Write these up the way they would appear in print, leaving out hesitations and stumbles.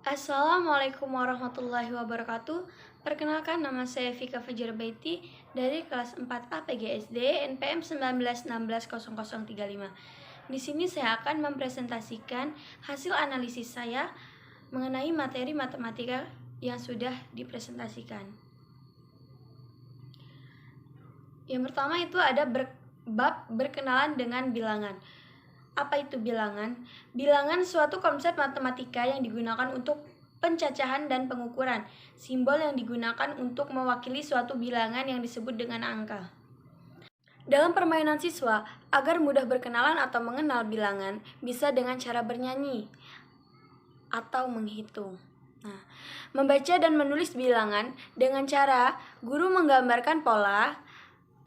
Assalamualaikum warahmatullahi wabarakatuh. Perkenalkan, nama saya Vika Fajar Baiti dari kelas 4A PGSD NPM 19160035. Di sini saya akan mempresentasikan hasil analisis saya mengenai materi matematika yang sudah dipresentasikan. Yang pertama itu ada bab berkenalan dengan bilangan. Apa itu bilangan? Bilangan suatu konsep matematika yang digunakan untuk pencacahan dan pengukuran. Simbol yang digunakan untuk mewakili suatu bilangan yang disebut dengan angka. Dalam permainan siswa, agar mudah berkenalan atau mengenal bilangan, bisa dengan cara bernyanyi atau menghitung. Nah, membaca dan menulis bilangan dengan cara guru menggambarkan pola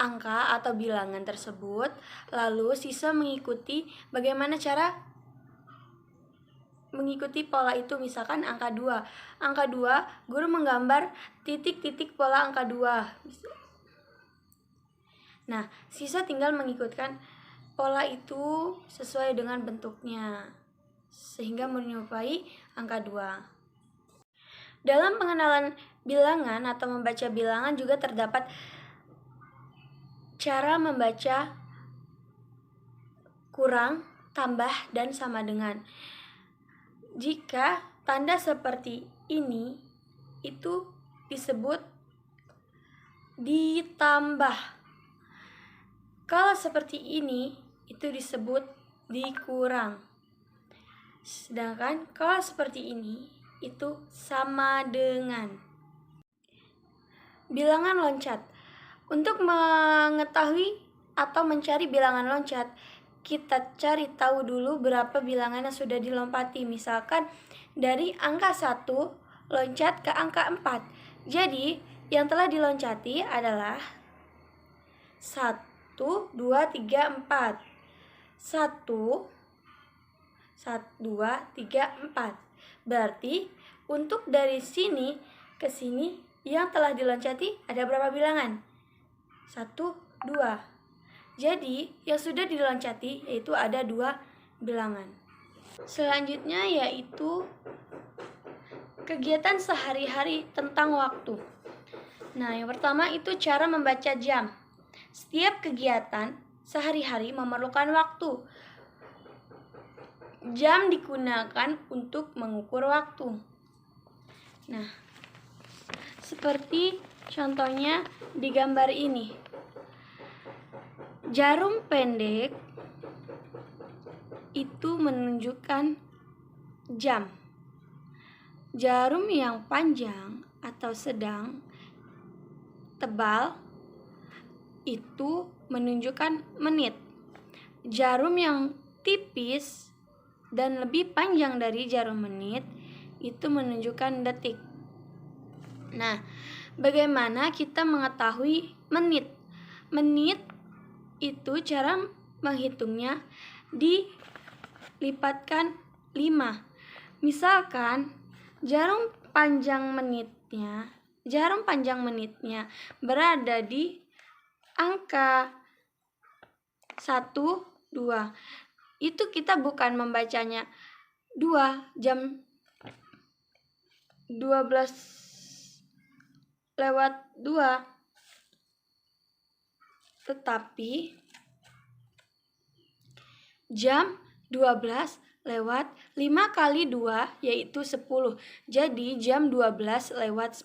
angka atau bilangan tersebut, lalu siswa mengikuti bagaimana cara mengikuti pola itu. Misalkan angka 2. Angka 2, guru menggambar titik-titik pola angka 2. Nah, siswa tinggal mengikutkan pola itu sesuai dengan bentuknya sehingga menyerupai angka 2. Dalam pengenalan bilangan atau membaca bilangan juga terdapat cara membaca kurang, tambah, dan sama dengan. Jika tanda seperti ini itu disebut ditambah. Kalau seperti ini itu disebut dikurang. Sedangkan kalau seperti ini itu sama dengan. Bilangan loncat. Untuk mengetahui atau mencari bilangan loncat, kita cari tahu dulu berapa bilangan yang sudah dilompati. Misalkan dari angka 1 loncat ke angka 4. Jadi yang telah diloncati adalah 1, 2, 3, 4. 1, 2, 3, 4. Berarti untuk dari sini ke sini yang telah diloncati ada berapa bilangan? 1, 2. Jadi yang sudah diloncati yaitu ada 2 bilangan. Selanjutnya yaitu kegiatan sehari-hari tentang waktu. Nah, yang pertama itu cara membaca jam. Setiap kegiatan sehari-hari memerlukan waktu. Jam digunakan untuk mengukur waktu. Nah, seperti contohnya di gambar ini. Jarum pendek itu menunjukkan jam. Jarum yang panjang atau sedang tebal itu menunjukkan menit. Jarum yang tipis dan lebih panjang dari jarum menit itu menunjukkan detik. Nah, bagaimana kita mengetahui menit? Menit itu cara menghitungnya dilipatkan 5. Misalkan jarum panjang menitnya berada di angka 1, 2. Itu kita bukan membacanya 2 jam 12:02, tetapi jam 12:05 kali 2 yaitu 10. Jadi jam 12:10.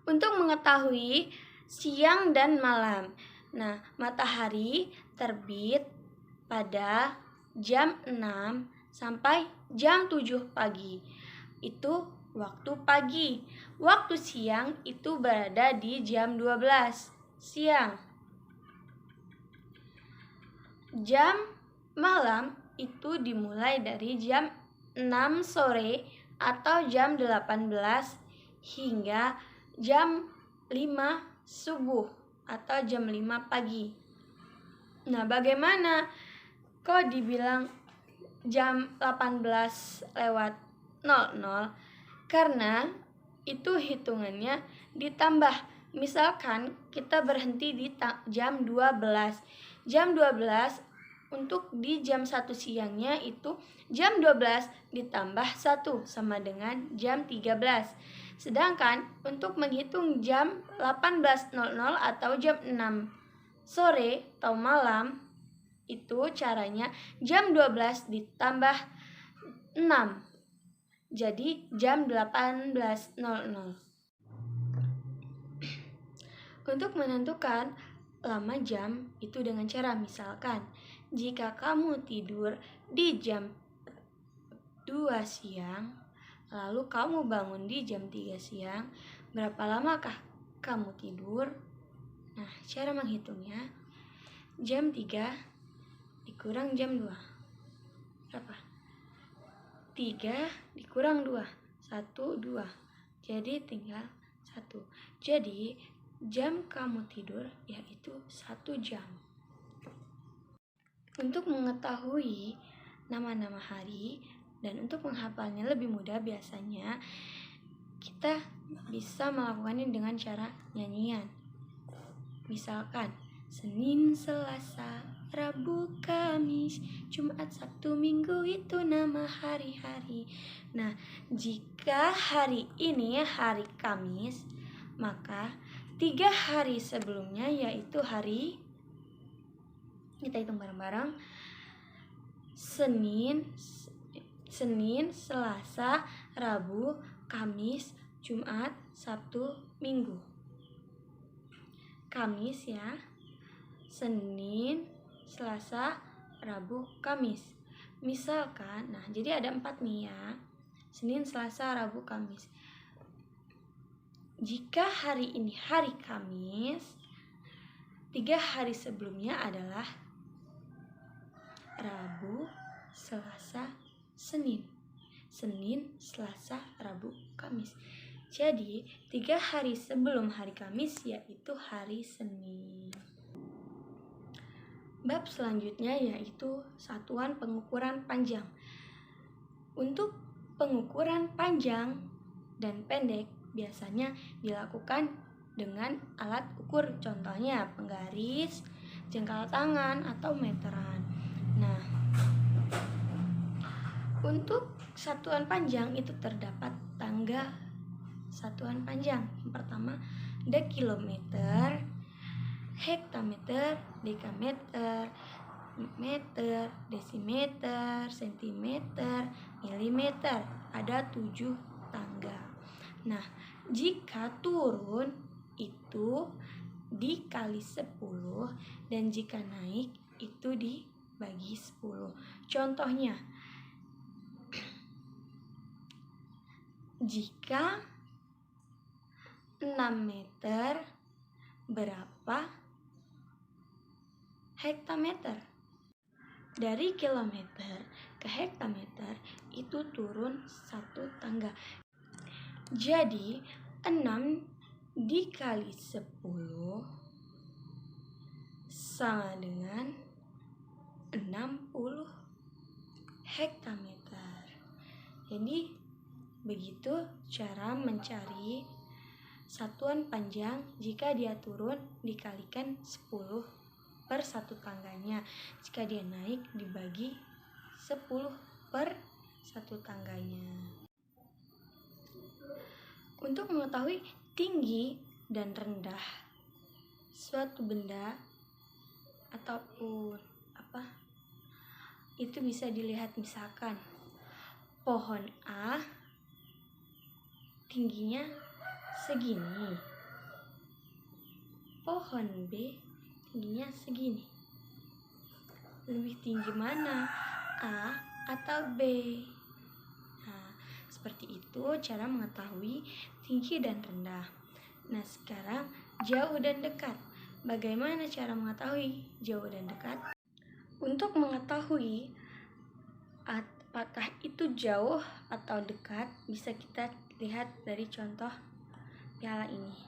Untuk mengetahui siang dan malam. Nah, matahari terbit pada jam 6 sampai jam 7 pagi. Itu waktu pagi. Waktu siang itu berada di jam 12 siang. Jam malam itu dimulai dari jam 6 sore atau jam 18 hingga jam 5 subuh atau jam 5 pagi. Nah, bagaimana kok dibilang jam 18:00? Karena itu hitungannya ditambah. Misalkan kita berhenti di jam 12. Jam 12 Untuk di jam 1 siangnya itu jam 12 ditambah 1 sama dengan jam 13. Sedangkan untuk menghitung jam 18.00 atau jam 6 sore atau malam, itu caranya jam 12 ditambah 6. Jadi jam 18.00. Untuk menentukan lama jam itu dengan cara misalkan jika kamu tidur di jam 2 siang lalu kamu bangun di jam 3 siang, berapa lamakah kamu tidur? Nah, cara menghitungnya jam 3 dikurang jam 2 berapa? 3 dikurang 2 1, 2, jadi tinggal 1. Jadi jam kamu tidur yaitu 1 jam. Untuk mengetahui nama-nama hari dan untuk menghafalnya lebih mudah, biasanya kita bisa melakukannya dengan cara nyanyian. Misalkan Senin, Selasa, Rabu, Kamis, Jumat, Sabtu, Minggu itu nama hari-hari. Nah, jika hari ini hari Kamis, maka 3 hari sebelumnya yaitu hari, kita hitung bareng-bareng, Senin, Selasa, Rabu, Kamis, Jumat, Sabtu, Minggu. Kamis ya, Senin, Selasa, Rabu, Kamis. Misalkan, nah jadi ada 4 nih ya, Senin, Selasa, Rabu, Kamis. Jika hari ini hari Kamis, 3 hari sebelumnya adalah Rabu, Selasa, Senin. Senin, Selasa, Rabu, Kamis. Jadi 3 hari sebelum hari Kamis yaitu hari Senin. Bab selanjutnya yaitu satuan pengukuran panjang. Untuk pengukuran panjang dan pendek biasanya dilakukan dengan alat ukur, contohnya penggaris, jengkal tangan, atau meteran. Nah, untuk satuan panjang itu terdapat tangga satuan panjang. Yang pertama ada kilometer, hektameter, dekameter, meter, desimeter, sentimeter, milimeter. Ada 7 tangga. Nah, jika turun itu dikali 10 dan jika naik itu dibagi 10. Contohnya, jika 6 meter berapa hektameter? Dari kilometer ke hektameter itu turun 1 tangga. Jadi 6 dikali 10 sama dengan 60 hektameter. Jadi begitu cara mencari satuan panjang jika dia turun dikalikan 10 per 1 tangganya. Jika dia naik dibagi 10 per 1 tangganya. Untuk mengetahui tinggi dan rendah suatu benda ataupun itu bisa dilihat, misalkan pohon A tingginya segini, pohon B tingginya segini. Lebih tinggi mana, A atau B? Nah, seperti itu cara mengetahui tinggi dan rendah. Nah, sekarang jauh dan dekat. Bagaimana cara mengetahui jauh dan dekat? Untuk mengetahui apakah itu jauh atau dekat, bisa kita lihat dari contoh piala ini.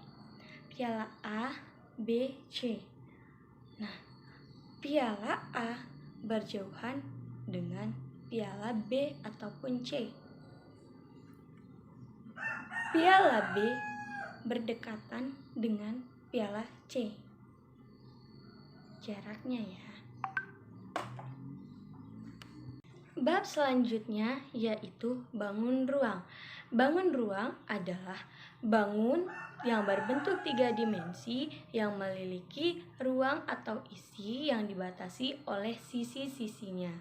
Piala A, B, C. Nah, piala A berjauhan dengan piala B ataupun C. Piala B berdekatan dengan piala C. Jaraknya ya. Bab selanjutnya yaitu bangun ruang. Bangun ruang adalah bangun yang berbentuk 3 dimensi yang memiliki ruang atau isi yang dibatasi oleh sisi-sisinya.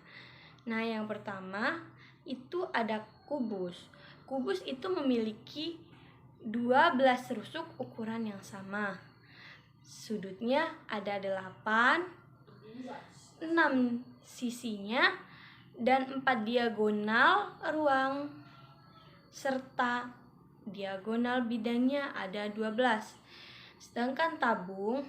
Nah, yang pertama itu ada kubus. Kubus itu memiliki 12 rusuk ukuran yang sama. Sudutnya ada 8, 6 sisinya, dan 4 diagonal ruang, serta diagonal bidangnya ada 12. Sedangkan tabung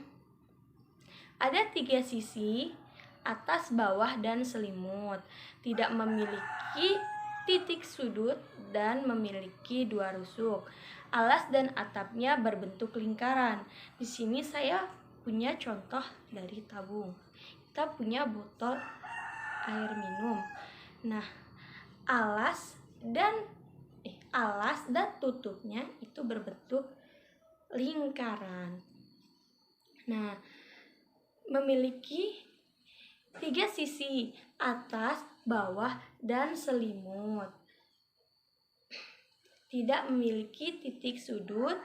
ada 3 sisi, atas, bawah, dan selimut. Tidak memiliki titik sudut dan memiliki 2 rusuk. Alas dan atapnya berbentuk lingkaran. Di sini saya punya contoh dari tabung. Kita punya botol air minum. Nah, alas dan tutupnya itu berbentuk lingkaran. Nah, memiliki 3 sisi, atas, bawah, dan selimut. Tidak memiliki titik sudut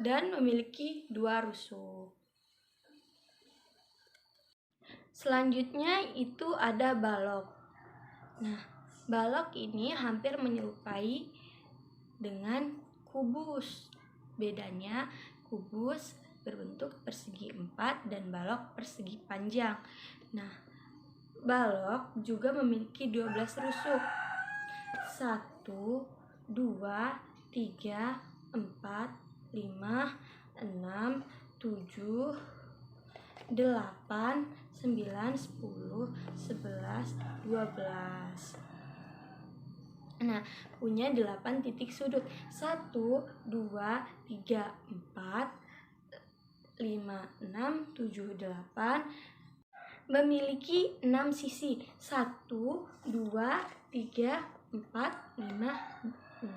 dan memiliki 2 rusuk. Selanjutnya itu ada balok. Nah, balok ini hampir menyerupai dengan kubus. Bedanya kubus berbentuk persegi 4 dan balok persegi panjang. Nah, balok juga memiliki 12 rusuk. 1, 2, 3, 4, 5, 6, 7, 8, 9, 10, 11, 12. Nah, punya 8 titik sudut. 1, 2, 3, 4, 5, 6, 7, 8. Memiliki 6 sisi. 1, 2, 3, 4, 5, 6.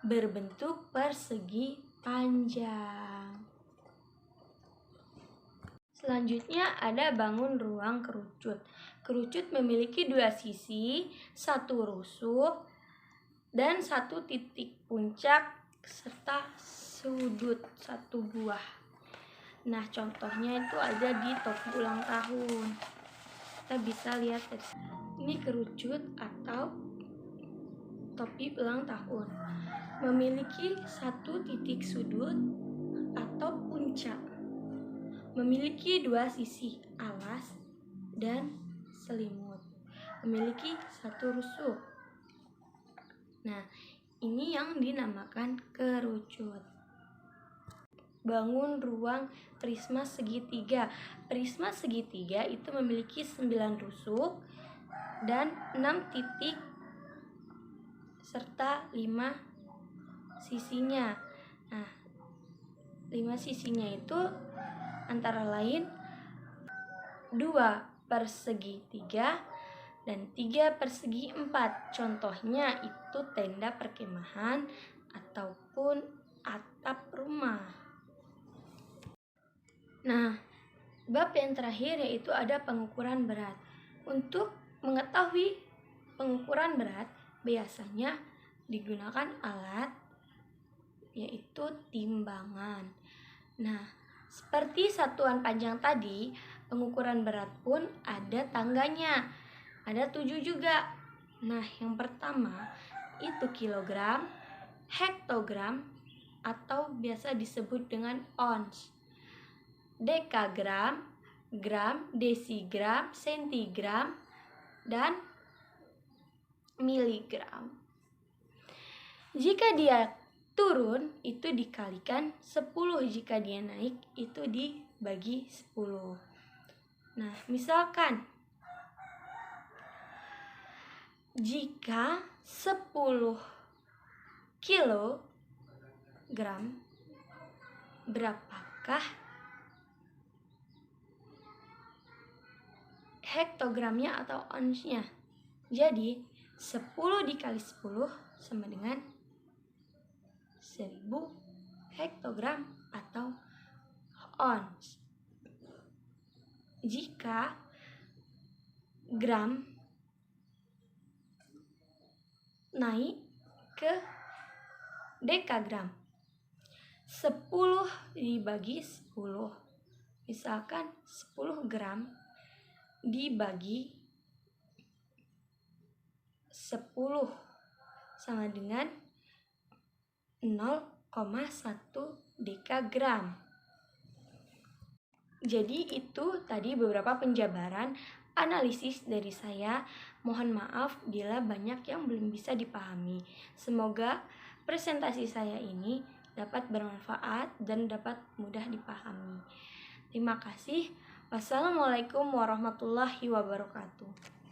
Berbentuk persegi panjang. Selanjutnya ada bangun ruang kerucut. Kerucut memiliki 2 sisi, 1 rusuk, dan 1 titik puncak, serta sudut 1 buah. Nah, contohnya itu ada di topi ulang tahun. Kita bisa lihat dari sini. Ini kerucut atau topi ulang tahun. Memiliki 1 titik sudut atau puncak. Memiliki 2 sisi, alas dan selimut. Memiliki 1 rusuk. Nah, ini yang dinamakan kerucut. Bangun ruang prisma segitiga. Prisma segitiga itu memiliki 9 rusuk dan 6 titik serta 5 sisinya. Nah, 5 sisinya itu antara lain 2 persegi 3 dan 3 persegi 4. Contohnya itu tenda perkemahan ataupun atap rumah. Nah, bab yang terakhir yaitu ada pengukuran berat. Untuk mengetahui pengukuran berat biasanya digunakan alat yaitu timbangan. Nah, seperti satuan panjang tadi, pengukuran berat pun ada tangganya. Ada 7 juga. Nah, yang pertama itu kilogram, hektogram atau biasa disebut dengan ons, dekagram, gram, desigram, sentigram, dan miligram. Jika dia turun itu dikalikan 10, jika dia naik itu dibagi 10. Nah, misalkan jika 10 kilogram, berapakah hektogramnya atau onsnya? Jadi 10 dikali 10 sama dengan 1000 hektogram atau ons. Jika gram naik ke dekagram. 10 dibagi 10. Misalkan 10 gram dibagi 10 sama dengan 0,1 dekagram. Jadi itu tadi beberapa penjabaran analisis dari saya. Mohon maaf bila banyak yang belum bisa dipahami. Semoga presentasi saya ini dapat bermanfaat dan dapat mudah dipahami. Terima kasih. Wassalamualaikum warahmatullahi wabarakatuh.